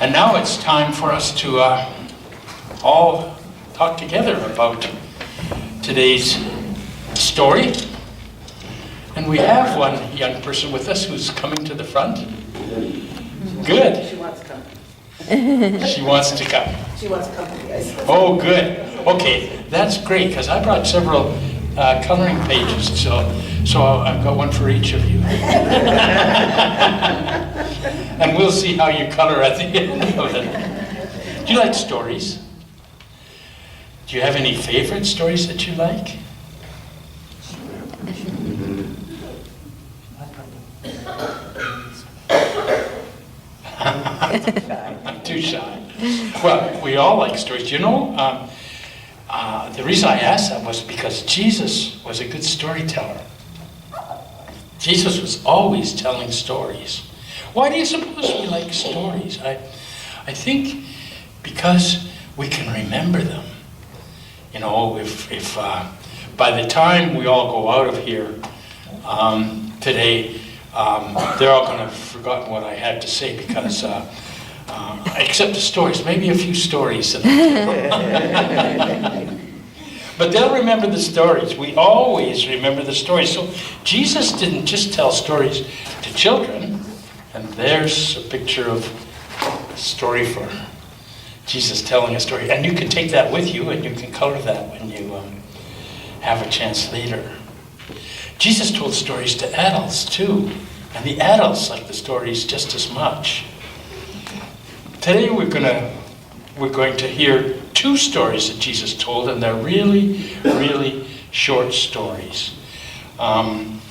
And now it's time for us to all talk together about today's story. And we have one young person with us who's coming to the front. Good. She wants to come. She wants to come. She wants company, I suppose. Oh, good. Okay, that's great, because I brought several coloring pages, so I've got one for each of you. And we'll see how you color at the end of it. Do you like stories? Do you have any favorite stories that you like? I'm too shy. Well, we all like stories. You know, the reason I asked that was because Jesus was a good storyteller. Jesus was always telling stories. Why do you suppose we like stories? I think because we can remember them. You know, if by the time we all go out of here today, they're all going to have forgotten what I had to say because, except the stories, maybe a few stories. But they'll remember the stories. We always remember the stories. So Jesus didn't just tell stories to children. And there's a picture of a story for Jesus telling a story. And you can take that with you and you can color that when you have a chance later. Jesus told stories to adults too. And the adults like the stories just as much. Today we're going to hear two stories that Jesus told, and they're really, really short stories. And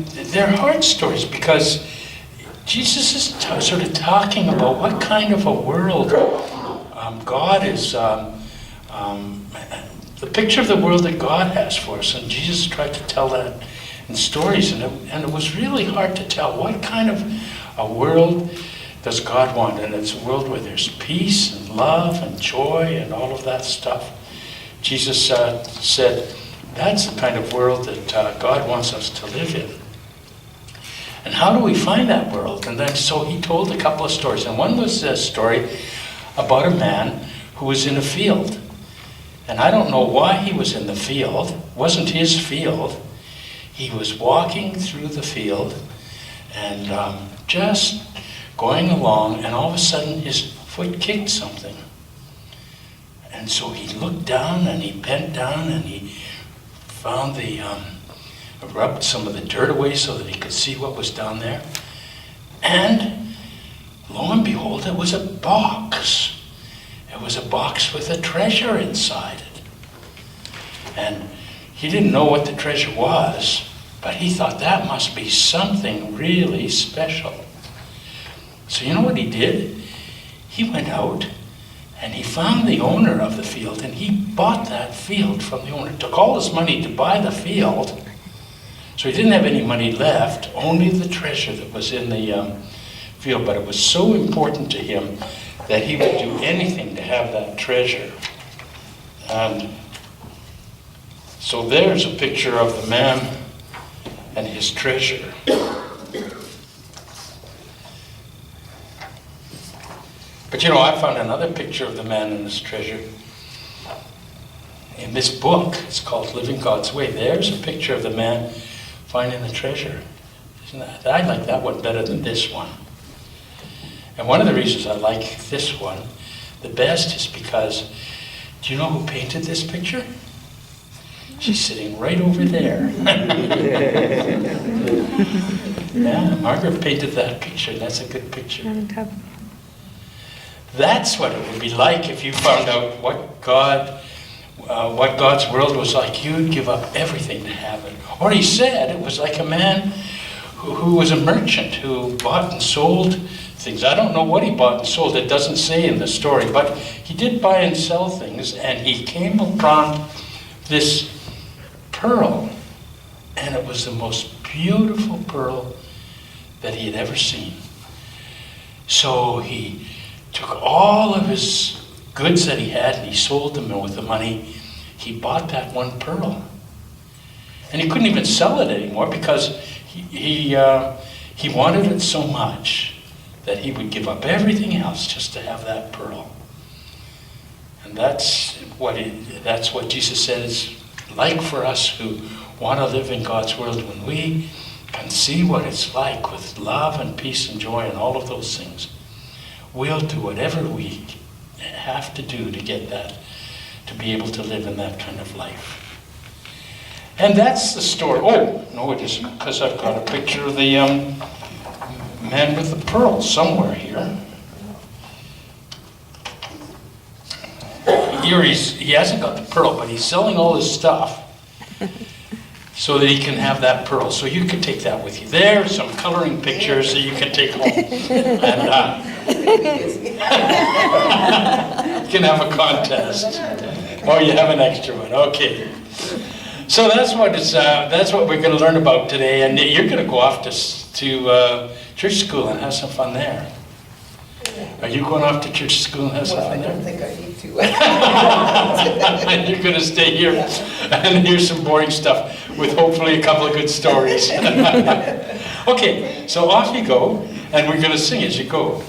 they're hard stories because Jesus is sort of talking about what kind of a world God is, the picture of the world that God has for us. And Jesus tried to tell that in stories, and it was really hard to tell what kind of a world does God want. And it's a world where there's peace and love and joy and all of that stuff. Jesus said that's the kind of world that God wants us to live in. And how do we find that world? And then so he told a couple of stories. And one was a story about a man who was in a field. And I don't know why he was in the field. It wasn't his field. He was walking through the field and just going along, and all of a sudden his foot kicked something. And so he looked down and he bent down and he found rubbed some of the dirt away so that he could see what was down there. And lo and behold, it was a box. It was a box with a treasure inside it. And he didn't know what the treasure was, but he thought that must be something really special. So you know what he did? He went out and he found the owner of the field, and he bought that field from the owner. Took all his money to buy the field. So he didn't have any money left, only the treasure that was in the field. But it was so important to him that he would do anything to have that treasure. And so there's a picture of the man and his treasure. But you know, I found another picture of the man and his treasure in this book. It's called Living God's Way. There's a picture of the man finding the treasure. Isn't that? I like that one better than this one. And one of the reasons I like this one the best is because, do you know who painted this picture? She's sitting right over there. Yeah, Margaret painted that picture. That's a good picture. That's what it would be like if you found out what God's world was like. You'd give up everything to have it. Or he said it was like a man who was a merchant who bought and sold things. I don't know what he bought and sold. It doesn't say in the story, but he did buy and sell things, and he came upon this pearl, and it was the most beautiful pearl that he had ever seen. So he took all of his goods that he had and he sold them, and with the money he bought that one pearl. And he couldn't even sell it anymore because he wanted it so much that he would give up everything else just to have that pearl. And that's what Jesus said is like for us who want to live in God's world. When we can see what it's like with love and peace and joy and all of those things, we'll do whatever we have to do to get that, to be able to live in that kind of life. And that's the story. Oh, no it isn't, because I've got a picture of the man with the pearl somewhere here. Here he hasn't got the pearl, but he's selling all his stuff so that he can have that pearl. So you can take that with you. There are some coloring pictures that you can take home. And you can have a contest. Oh, you have an extra one. Okay. So that's what we're going to learn about today. And you're going to go off to church school and have some fun there. Are you going off to church school and have some fun there? I don't think I need to. And you're going to stay here and hear some boring stuff with hopefully a couple of good stories. Okay, so off you go, and we're going to sing as you go.